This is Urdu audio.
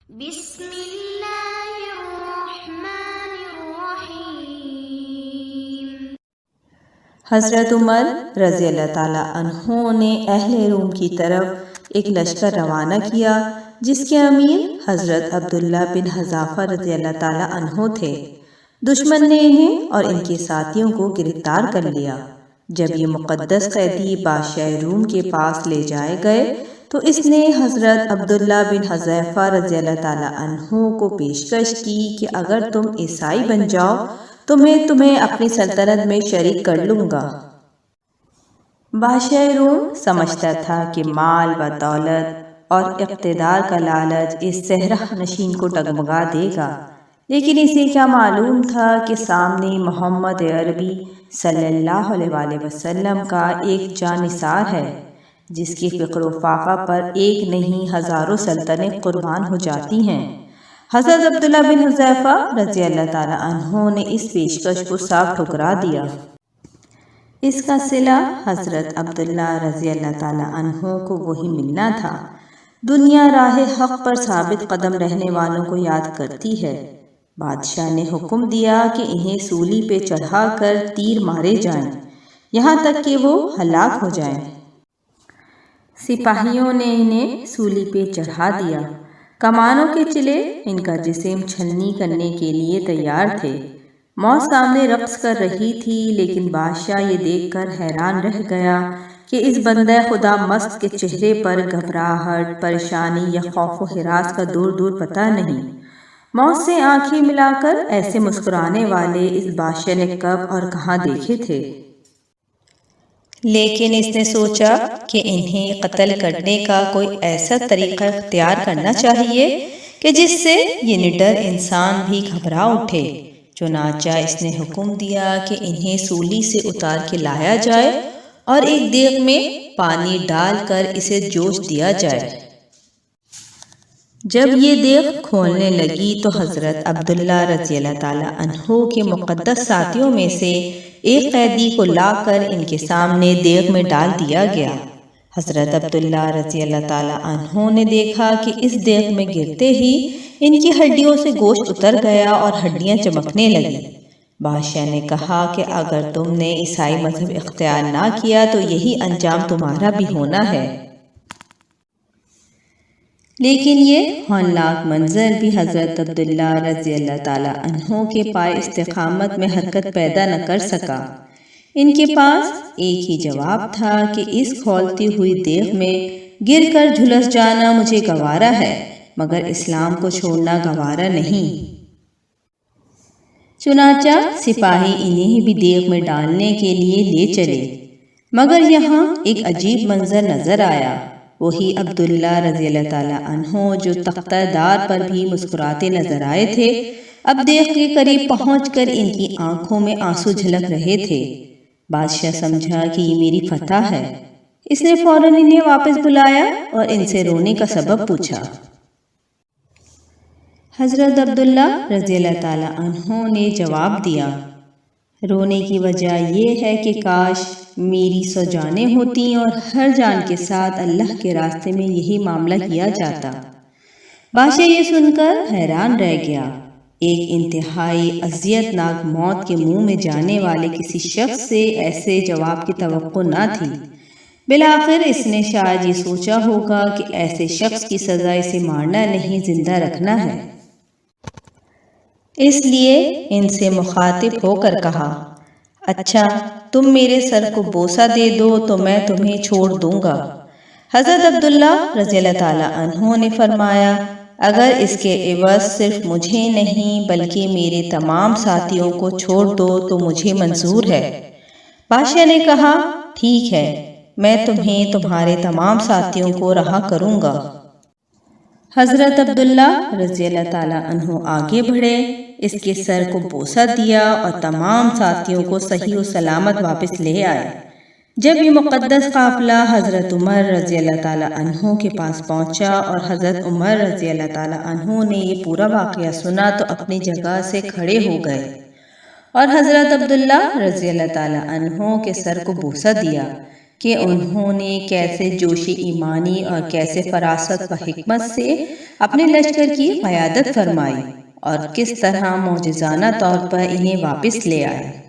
بسم اللہ الرحمن الرحیم۔ حضرت عمر رضی اللہ تعالیٰ عنہ نے اہل روم کی طرف ایک لشکر روانہ کیا جس کے امیر حضرت عبداللہ بن حذافہ رضی اللہ تعالیٰ عنہ تھے۔ دشمن نے انہیں اور ان کے ساتھیوں کو گرفتار کر لیا۔ جب یہ مقدس قیدی بادشاہ روم کے پاس لے جائے گئے تو اس نے حضرت عبداللہ بن حذافہ رضی اللہ تعالیٰ عنہ کو پیشکش کی کہ اگر تم عیسائی بن جاؤ تو میں تمہیں اپنی سلطنت میں شریک کر لوں گا۔ بادشاہ روم سمجھتا تھا کہ مال و دولت اور اقتدار کا لالچ اس صحرا نشین کو ڈگمگا دے گا، لیکن اسے کیا معلوم تھا کہ سامنے محمد عربی صلی اللہ علیہ وآلہ وسلم کا ایک جانثار ہے جس کی فکر و فاقہ پر ایک نہیں ہزاروں سلطنتیں قربان ہو جاتی ہیں۔ حضرت عبداللہ بن حذافہ رضی اللہ تعالیٰ عنہ نے اس پیشکش کو صاف ٹھکرا دیا۔ اس کا صلہ حضرت عبداللہ رضی اللہ تعالیٰ عنہ کو وہی ملنا تھا۔ دنیا راہ حق پر ثابت قدم رہنے والوں کو یاد کرتی ہے۔ بادشاہ نے حکم دیا کہ انہیں سولی پہ چڑھا کر تیر مارے جائیں یہاں تک کہ وہ ہلاک ہو جائیں۔ سپاہیوں نے انہیں سولی پہ چڑھا دیا۔ کمانوں کے چلے ان کا جسم چھلنی کرنے کے لیے تیار تھے۔ موت سامنے رقص کر رہی تھی، لیکن بادشاہ یہ دیکھ کر حیران رہ گیا کہ اس بندہ خدا مست کے چہرے پر گھبراہٹ، پریشانی یا خوف و ہراس کا دور دور پتہ نہیں۔ موت سے آنکھیں ملا کر ایسے مسکرانے والے اس بادشاہ نے کب اور کہاں دیکھے تھے؟ لیکن اس نے سوچا کہ انہیں قتل کرنے کا کوئی ایسا طریقہ اختیار کرنا چاہیے کہ جس سے یہ نڈر انسان بھی گھبرا اٹھے۔ چنانچہ اس نے حکم دیا کہ انہیں سولی سے اتار کے لایا جائے اور ایک دیگ میں پانی ڈال کر اسے جوش دیا جائے۔ جب یہ دیگ کھولنے لگی تو حضرت عبداللہ رضی اللہ تعالیٰ عنہ کے مقدس ساتھیوں میں سے ایک قیدی کو لا کر ان کے سامنے دیگ میں ڈال دیا گیا۔ حضرت عبداللہ رضی اللہ تعالیٰ عنہ نے دیکھا کہ اس دیگ میں گرتے ہی ان کی ہڈیوں سے گوشت اتر گیا اور ہڈیاں چمکنے لگی۔ بادشاہ نے کہا کہ اگر تم نے عیسائی مذہب اختیار نہ کیا تو یہی انجام تمہارا بھی ہونا ہے۔ لیکن یہ ہولناک منظر بھی حضرت عبداللہ رضی اللہ تعالیٰ عنہ کے پائے استقامت میں حرکت پیدا نہ کر سکا۔ ان کے پاس ایک ہی جواب تھا کہ اس کھولتی ہوئی دیگ میں گر کر جھلس جانا مجھے گوارا ہے، مگر اسلام کو چھوڑنا گوارا نہیں۔ چنانچہ سپاہی انہیں بھی دیگ میں ڈالنے کے لیے لے چلے، مگر یہاں ایک عجیب منظر نظر آیا۔ وہی عبداللہ رضی اللہ تعالیٰ عنہ جو تختہ دار پر بھی مسکراتے نظر آئے تھے، اب دیگ کے قریب پہنچ کر ان کی آنکھوں میں آنسو جھلک رہے تھے۔ بادشاہ سمجھا کہ یہ میری فتح ہے۔ اس نے فوراً انہیں واپس بلایا اور ان سے رونے کا سبب پوچھا۔ حضرت عبداللہ رضی اللہ تعالیٰ عنہ نے جواب دیا، رونے کی وجہ یہ ہے کہ کاش میری 100 جانیں ہوتی اور ہر جان کے ساتھ اللہ کے راستے میں یہی معاملہ کیا جاتا۔ بادشاہ یہ سن کر حیران رہ گیا۔ ایک انتہائی اذیت ناک موت کے منہ میں جانے والے کسی شخص سے ایسے جواب کی توقع نہ تھی۔ بالآخر اس نے شاید یہ سوچا ہوگا کہ ایسے شخص کی سزا اسے مارنا نہیں زندہ رکھنا ہے۔ اس لیے ان سے مخاطب ہو کر کہا، اچھا تم میرے سر کو بوسہ دے دو تو میں تمہیں چھوڑ دوں گا۔ حضرت عبداللہ رضی اللہ تعالیٰ عنہ نے فرمایا، اگر اس کے عوض صرف مجھے نہیں بلکہ میرے تمام ساتھیوں کو چھوڑ دو تو مجھے منظور ہے۔ بادشاہ نے کہا، ٹھیک ہے، میں تمہیں تمہارے تمام ساتھیوں کو رہا کروں گا۔ حضرت عبداللہ رضی اللہ تعالیٰ عنہ آگے بڑھے، اس کے سر کو بوسہ دیا اور تمام ساتھیوں کو صحیح و سلامت واپس لے آئے۔ جب یہ مقدس قافلہ حضرت عمر رضی اللہ تعالیٰ عنہ کے پاس پہنچا اور حضرت عمر رضی اللہ تعالیٰ عنہ نے یہ پورا واقعہ سنا تو اپنی جگہ سے کھڑے ہو گئے اور حضرت عبداللہ رضی اللہ تعالیٰ عنہ کے سر کو بوسہ دیا کہ انہوں نے کیسے جوش ایمانی اور کیسے فراست و حکمت سے اپنے لشکر کی قیادت فرمائی اور کس طرح معجزانہ طور پر انہیں واپس لے آئے۔